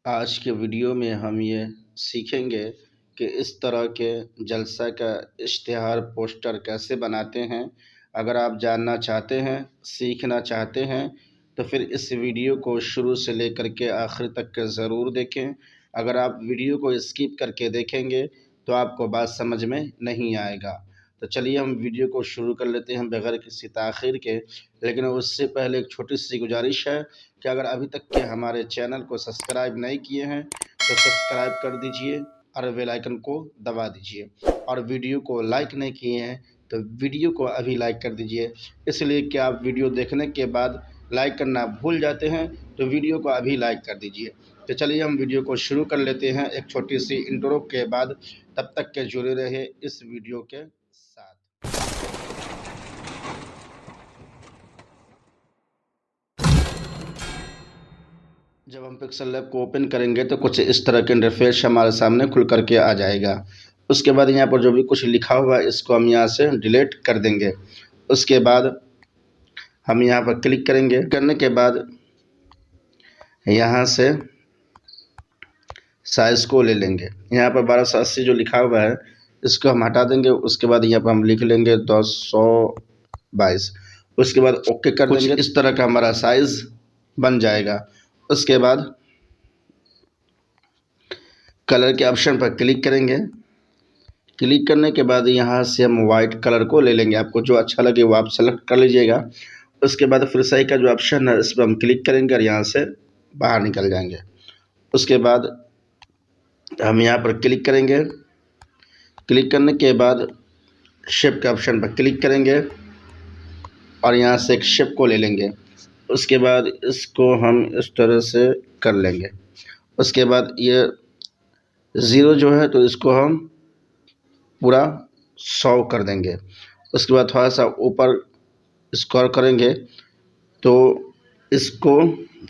आज के वीडियो में हम ये सीखेंगे कि इस तरह के जलसा का इश्तिहार पोस्टर कैसे बनाते हैं। अगर आप जानना चाहते हैं, सीखना चाहते हैं, तो फिर इस वीडियो को शुरू से लेकर के आखिर तक के ज़रूर देखें। अगर आप वीडियो को स्किप करके देखेंगे तो आपको बात समझ में नहीं आएगा। तो चलिए हम वीडियो को शुरू कर लेते हैं बगैर किसी ताख़ीर के। लेकिन उससे पहले एक छोटी सी गुजारिश है कि अगर अभी तक के हमारे चैनल को सब्सक्राइब नहीं किए हैं तो सब्सक्राइब कर दीजिए और बेल आइकन को दबा दीजिए, और वीडियो को लाइक नहीं किए हैं तो वीडियो को अभी लाइक कर दीजिए, इसलिए कि आप वीडियो देखने के बाद लाइक करना भूल जाते हैं, तो वीडियो को अभी लाइक कर दीजिए। तो चलिए हम वीडियो को शुरू कर लेते हैं एक छोटी सी इंट्रो के बाद। तब तक के जुड़े रहे इस वीडियो के साथ। जब हम पिक्सल लैब को ओपन करेंगे तो कुछ इस तरह के इंटरफेस हमारे सामने खुल करके आ जाएगा। उसके बाद यहाँ पर जो भी कुछ लिखा हुआ है इसको हम यहाँ से डिलीट कर देंगे। उसके बाद हम यहाँ पर क्लिक करेंगे। करने के बाद यहाँ से साइज़ को ले लेंगे। यहाँ पर 1280 जो लिखा हुआ है इसको हम हटा देंगे। उसके बाद यहाँ पर हम लिख लेंगे 222। उसके बाद ओके कर देंगे। इस तरह का हमारा साइज़ बन जाएगा। उसके बाद कलर के ऑप्शन पर क्लिक करेंगे। क्लिक करने के बाद यहाँ से हम वाइट कलर को ले लेंगे। आपको जो अच्छा लगे वो आप सेलेक्ट कर लीजिएगा। उसके बाद फिर सही का जो ऑप्शन है इस पर हम क्लिक करेंगे और यहाँ से बाहर निकल जाएंगे। उसके बाद हम यहाँ पर क्लिक करेंगे। क्लिक करने के बाद शेप के ऑप्शन पर क्लिक करेंगे और यहाँ से एक शेप को ले लेंगे। उसके बाद इसको हम इस तरह से कर लेंगे। उसके बाद ये ज़ीरो जो है तो इसको हम पूरा 100 कर देंगे। उसके बाद थोड़ा सा ऊपर स्क्रॉल करेंगे तो इसको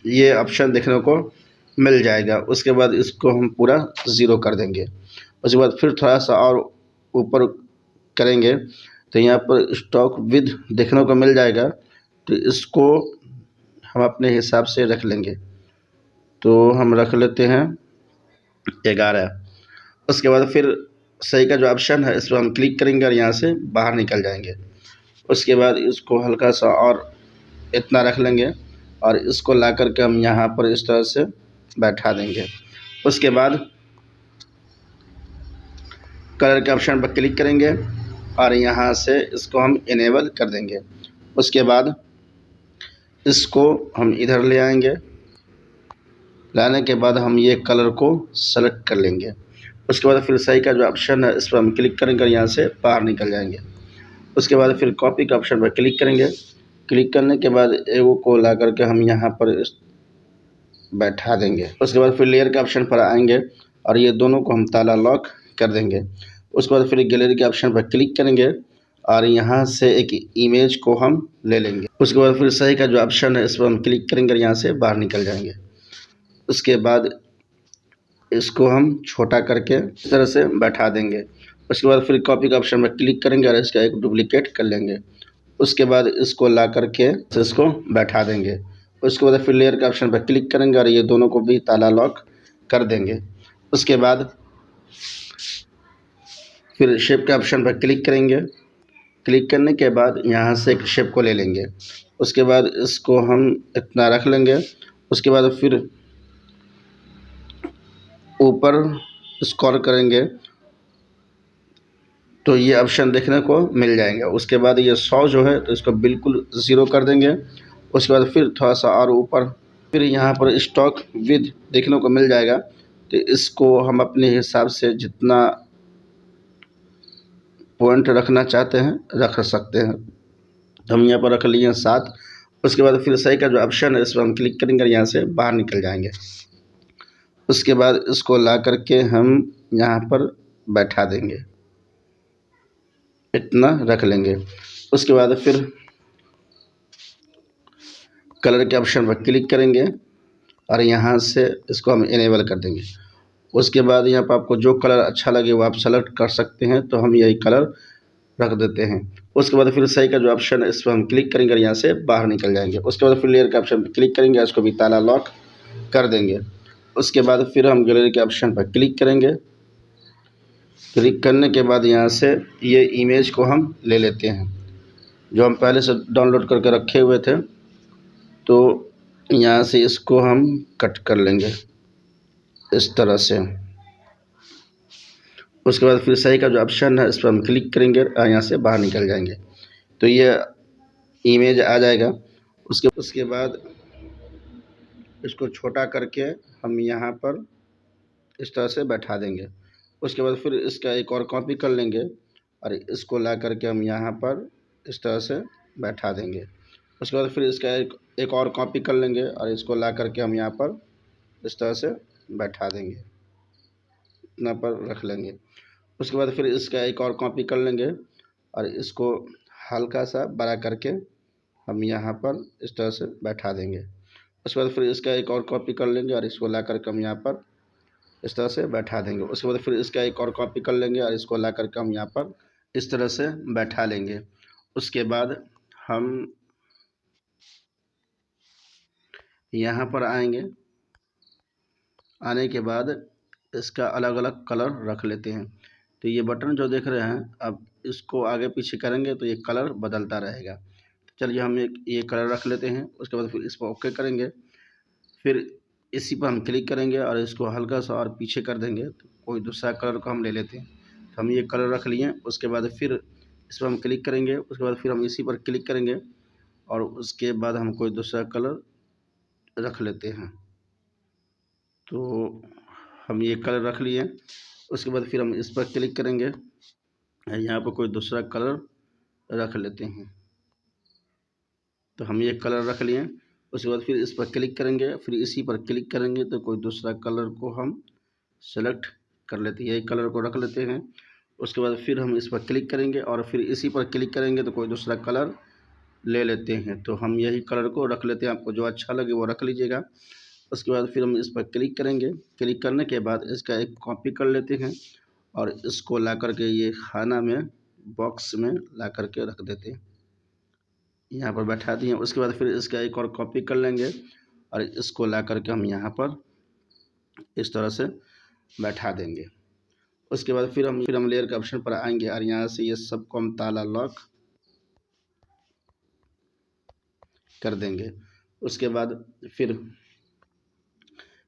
ये ऑप्शन देखने को मिल जाएगा। उसके बाद इसको हम पूरा 0 कर देंगे। उसके बाद फिर थोड़ा सा और ऊपर करेंगे तो यहाँ पर स्टॉक विद देखने को मिल जाएगा, तो इसको हम अपने हिसाब से रख लेंगे। तो हम रख लेते हैं 11। उसके बाद फिर सही का जो ऑप्शन है इस पर हम क्लिक करेंगे और यहाँ से बाहर निकल जाएंगे। उसके बाद इसको हल्का सा और इतना रख लेंगे और इसको ला करके हम यहाँ पर इस तरह से बैठा देंगे। उसके बाद कलर के ऑप्शन पर क्लिक करेंगे और यहाँ से इसको हम इनेबल कर देंगे। उसके बाद इसको हम इधर ले आएंगे। लाने के बाद हम ये कलर को सेलेक्ट कर लेंगे। उसके बाद फिर सही का जो ऑप्शन है इस पर हम क्लिक करेंगे और यहाँ से बाहर निकल जाएंगे। उसके बाद फिर कॉपी का ऑप्शन पर क्लिक करेंगे। क्लिक करने के बाद एगो को ला करके हम यहाँ पर बैठा देंगे। उसके बाद फिर लेयर के ऑप्शन पर आएंगे और ये दोनों को हम ताला लॉक कर देंगे। उसके बाद फिर गैलरी के ऑप्शन पर क्लिक करेंगे और यहाँ से एक इमेज को हम ले लेंगे। उसके बाद फिर सही का जो ऑप्शन है इस पर हम क्लिक करेंगे और यहाँ से बाहर निकल जाएंगे। उसके बाद इसको हम छोटा करके इस तरह से बैठा देंगे। उसके बाद फिर कॉपी का ऑप्शन पर क्लिक करेंगे और इसका एक डुप्लीकेट कर लेंगे। उसके बाद इसको ला करके इसको बैठा देंगे। उसके बाद फिर लेयर के ऑप्शन पर क्लिक करेंगे और ये दोनों को भी ताला लॉक कर देंगे। उसके बाद फिर शेप के ऑप्शन पर क्लिक करेंगे। क्लिक करने के बाद यहाँ से एक शेप को ले लेंगे। उसके बाद इसको हम इतना रख लेंगे। उसके बाद फिर ऊपर स्क्रॉल करेंगे तो ये ऑप्शन देखने को मिल जाएंगे। उसके बाद ये 100 जो है तो इसको बिल्कुल 0 कर देंगे। उसके बाद फिर थोड़ा सा और ऊपर फिर यहाँ पर स्टॉक विद देखने को मिल जाएगा, तो इसको हम अपने हिसाब से जितना पॉइंट रखना चाहते हैं रख सकते हैं। हम यहाँ पर रख लिए 7। उसके बाद फिर सही का जो ऑप्शन है इस पर हम क्लिक करेंगे और यहाँ से बाहर निकल जाएंगे। उसके बाद इसको ला करके हम यहाँ पर बैठा देंगे, इतना रख लेंगे। उसके बाद फिर कलर के ऑप्शन पर क्लिक करेंगे और यहाँ से इसको हम इनेबल कर देंगे। उसके बाद यहाँ पर आपको जो कलर अच्छा लगे वो आप सेलेक्ट कर सकते हैं, तो हम यही कलर रख देते हैं। उसके बाद फिर सही का जो ऑप्शन है इस पर हम क्लिक करेंगे और यहाँ से बाहर निकल जाएंगे। उसके बाद फिर लेयर के ऑप्शन पर क्लिक करेंगे, इसको भी ताला लॉक कर देंगे। उसके बाद फिर हम गैलरी के ऑप्शन पर क्लिक करेंगे। क्लिक करने के बाद यहाँ से ये इमेज को हम ले लेते हैं जो हम पहले से डाउनलोड करके रखे हुए थे। तो यहाँ से इसको हम कट कर लेंगे इस तरह से। उसके बाद फिर सही का जो ऑप्शन है इस पर हम क्लिक करेंगे और यहाँ से बाहर निकल जाएंगे तो ये इमेज आ जाएगा। उसके बाद इसको छोटा करके हम यहाँ पर इस तरह से बैठा देंगे। उसके बाद फिर इसका एक और कॉपी कर लेंगे और इसको ला करके हम यहाँ पर इस तरह से बैठा देंगे। उसके बाद फिर इसका एक और कॉपी कर लेंगे और इसको ला करके हम यहाँ पर इस तरह से बैठा देंगे, इतना पर रख लेंगे। उसके बाद फिर इसका एक और कॉपी कर लेंगे और इसको हल्का सा बड़ा करके हम यहाँ पर इस तरह से बैठा देंगे। उसके बाद फिर इसका एक और कॉपी कर लेंगे और इसको ला करके हम यहाँ पर इस तरह से बैठा देंगे। उसके बाद फिर इसका एक और कॉपी कर लेंगे और इसको ला करके हम यहाँ पर इस तरह से बैठा लेंगे। उसके बाद हम यहाँ पर आएंगे। आने के बाद इसका अलग अलग कलर रख लेते हैं। तो ये बटन जो देख रहे हैं, अब इसको आगे पीछे करेंगे तो ये कलर बदलता रहेगा। तो चलिए हम ये कलर रख लेते हैं। उसके बाद फिर इस पर ओके करेंगे। फिर इसी पर हम क्लिक करेंगे और इसको हल्का सा और पीछे कर देंगे तो कोई दूसरा कलर को हम ले लेते हैं। तो हम ये कलर रख लिए। उसके बाद फिर इस पर हम क्लिक करेंगे। उसके बाद फिर हम इसी पर क्लिक करेंगे और उसके बाद हम कोई दूसरा कलर रख लेते हैं। तो हम ये कलर रख लिए। उसके बाद फिर हम इस पर क्लिक करेंगे, यहाँ पर कोई दूसरा कलर रख लेते हैं। तो हम ये कलर रख लिए। उसके बाद फिर इस पर क्लिक करेंगे, फिर इसी पर क्लिक करेंगे तो कोई दूसरा कलर को हम सेलेक्ट कर लेते हैं, यही कलर को रख लेते हैं। उसके बाद फिर हम इस पर क्लिक करेंगे और फिर इसी पर क्लिक करेंगे तो कोई दूसरा कलर ले लेते हैं। तो हम यही कलर को रख लेते हैं, आपको जो अच्छा लगे वो रख लीजिएगा। उसके बाद फिर हम इस पर क्लिक करेंगे। क्लिक करने के बाद इसका एक कॉपी कर लेते हैं और इसको ला करके ये खाना में बॉक्स में ला करके रख देते हैं, यहाँ पर बैठा दिए। उसके बाद फिर इसका एक और कॉपी कर लेंगे और इसको ला करके हम यहाँ पर इस तरह से बैठा देंगे। उसके बाद फिर हम लेयर के ऑप्शन पर आएंगे और यहाँ से ये सबको हम ताला लॉक कर देंगे। उसके बाद फिर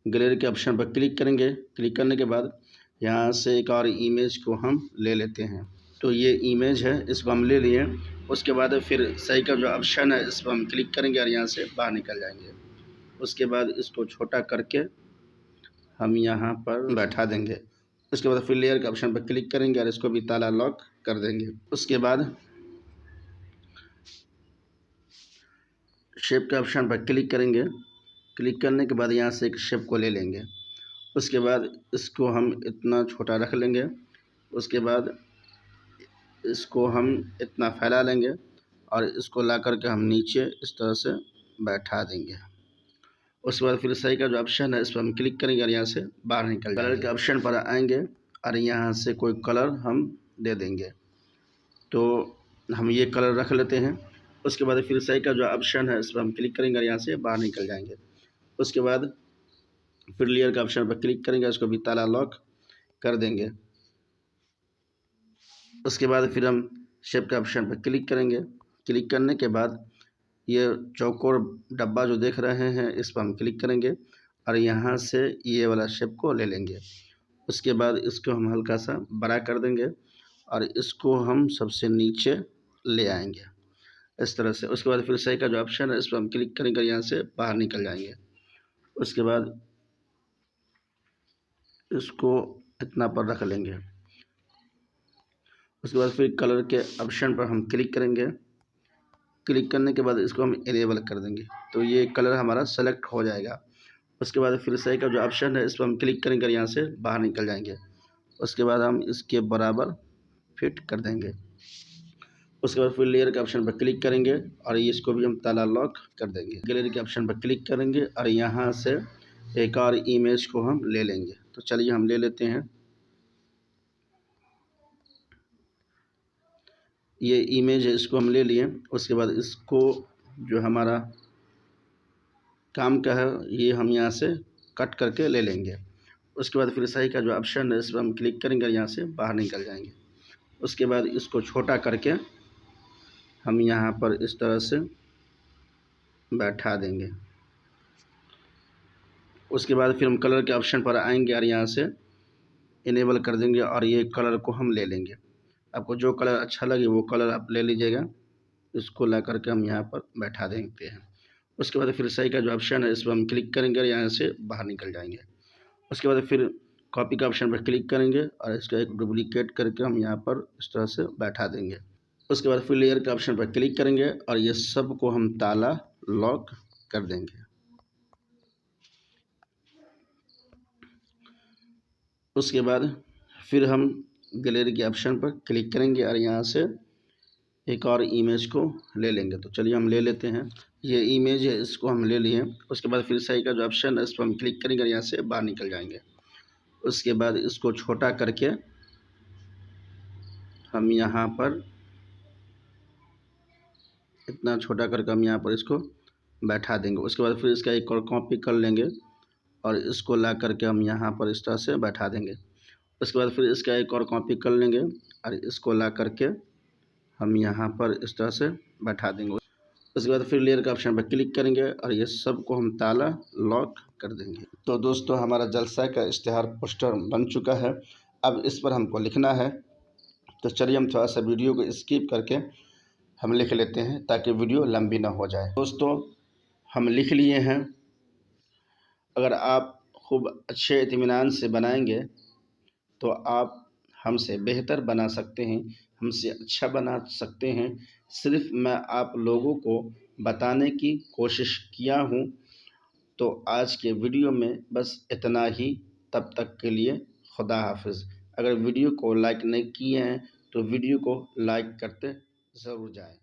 गैलरी के ऑप्शन पर क्लिक करेंगे। क्लिक करने के बाद यहाँ से एक और इमेज को हम ले लेते हैं। तो ये इमेज है, इसको हम ले लिए। उसके बाद फिर सही का जो ऑप्शन है इस पर हम क्लिक करेंगे और यहाँ से बाहर निकल जाएंगे। उसके बाद इसको छोटा करके हम यहाँ पर बैठा देंगे। उसके बाद फिर लेयर के ऑप्शन पर क्लिक करेंगे और इसको भी ताला लॉक कर देंगे। उसके बाद शेप के ऑप्शन पर क्लिक करेंगे। क्लिक करने के बाद यहाँ से एक शेप को ले लेंगे। उसके बाद इसको हम इतना छोटा रख लेंगे। उसके बाद इसको हम इतना फैला लेंगे और इसको ला करके हम नीचे इस तरह से बैठा देंगे। उसके बाद फिर सही का जो ऑप्शन है इस पर हम क्लिक करेंगे और यहाँ से बाहर निकल जाएंगे। कलर के ऑप्शन पर आएंगे और यहाँ से कोई कलर हम दे देंगे। तो हम ये कलर रख लेते हैं। उसके बाद फिर सही का जो ऑप्शन है इस पर हम क्लिक करेंगे और यहाँ से बाहर निकल जाएंगे। उसके बाद फिर लेयर के ऑप्शन पर क्लिक करेंगे, इसको भी ताला लॉक कर देंगे। उसके बाद फिर हम शेप के ऑप्शन पर क्लिक करेंगे। क्लिक करने के बाद ये चौकोर डब्बा जो देख रहे हैं इस पर हम क्लिक करेंगे और यहाँ से ये वाला शेप को ले लेंगे। उसके बाद इसको हम हल्का सा बड़ा कर देंगे और इसको हम सबसे नीचे ले आएंगे इस तरह से। उसके बाद फिर सही का जो ऑप्शन है इस पर हम क्लिक करेंगे, यहाँ से बाहर निकल जाएंगे। उसके बाद इसको इतना पर रख लेंगे। उसके बाद फिर कलर के ऑप्शन पर हम क्लिक करेंगे। क्लिक करने के बाद इसको हम इनेबल कर देंगे तो ये कलर हमारा सेलेक्ट हो जाएगा। उसके बाद फिर सही का जो ऑप्शन है इस पर हम क्लिक करेंगे, यहाँ से बाहर निकल जाएंगे। उसके बाद हम इसके बराबर फिट कर देंगे। उसके बाद फिर लेयर के ऑप्शन पर क्लिक करेंगे और इसको भी हम ताला लॉक कर देंगे। गैलरी के ऑप्शन पर क्लिक करेंगे और यहाँ से एक और इमेज को हम ले लेंगे। तो चलिए हम ले लेते हैं। ये इमेज है, इसको हम ले लिए। उसके बाद इसको जो हमारा काम का है ये हम यहाँ से कट करके ले लेंगे। उसके बाद फिर सही का जो ऑप्शन है इस पर हम क्लिक करेंगे, यहाँ से बाहर निकल जाएंगे। उसके बाद इसको छोटा करके हम यहाँ पर इस तरह से बैठा देंगे। उसके बाद फिर हम कलर के ऑप्शन पर आएंगे और यहाँ से इनेबल कर देंगे और ये कलर को हम ले लेंगे। आपको जो कलर अच्छा लगे वो कलर आप ले लीजिएगा। इसको ला करके हम यहाँ पर बैठा देते हैं। उसके बाद फिर सही का जो ऑप्शन है इस पर हम क्लिक करेंगे और यहाँ से बाहर निकल जाएंगे। उसके बाद फिर कॉपी का ऑप्शन पर क्लिक करेंगे और इसका एक डुप्लीकेट करके हम यहाँ पर इस तरह से बैठा देंगे। उसके बाद फिर लेयर के ऑप्शन पर क्लिक करेंगे और ये सब को हम ताला लॉक कर देंगे। उसके बाद फिर हम गैलरी के ऑप्शन पर क्लिक करेंगे और यहाँ से एक और इमेज को ले लेंगे। तो चलिए हम ले लेते हैं। ये इमेज है, इसको हम ले लिए। उसके बाद फिर सही का जो ऑप्शन है इस पर हम क्लिक करेंगे और यहाँ से बाहर निकल जाएंगे। उसके बाद इसको छोटा करके हम यहाँ पर इतना छोटा करके हम यहाँ पर इसको बैठा देंगे। उसके बाद फिर इसका एक और कॉपी कर लेंगे और इसको ला करके हम यहाँ पर इस तरह से बैठा देंगे। उसके बाद फिर इसका एक और कॉपी कर लेंगे और इसको ला करके हम यहाँ पर इस तरह से बैठा देंगे। उसके बाद फिर लेयर का ऑप्शन पर क्लिक करेंगे और ये सब को हम ताला लॉक कर देंगे। तो दोस्तों हमारा जलसा का इश्तिहार पोस्टर बन चुका है। अब इस पर हमको लिखना है। तो चलिए हम थोड़ा सा वीडियो को स्किप करके हम लिख लेते हैं ताकि वीडियो लंबी ना हो जाए। दोस्तों हम लिख लिए हैं। अगर आप खूब अच्छे इत्मीनान से बनाएंगे तो आप हमसे बेहतर बना सकते हैं, हमसे अच्छा बना सकते हैं। सिर्फ मैं आप लोगों को बताने की कोशिश किया हूँ। तो आज के वीडियो में बस इतना ही। तब तक के लिए खुदा हाफिज़। अगर वीडियो को लाइक नहीं किए हैं तो वीडियो को लाइक करते ज़रूर जाएं।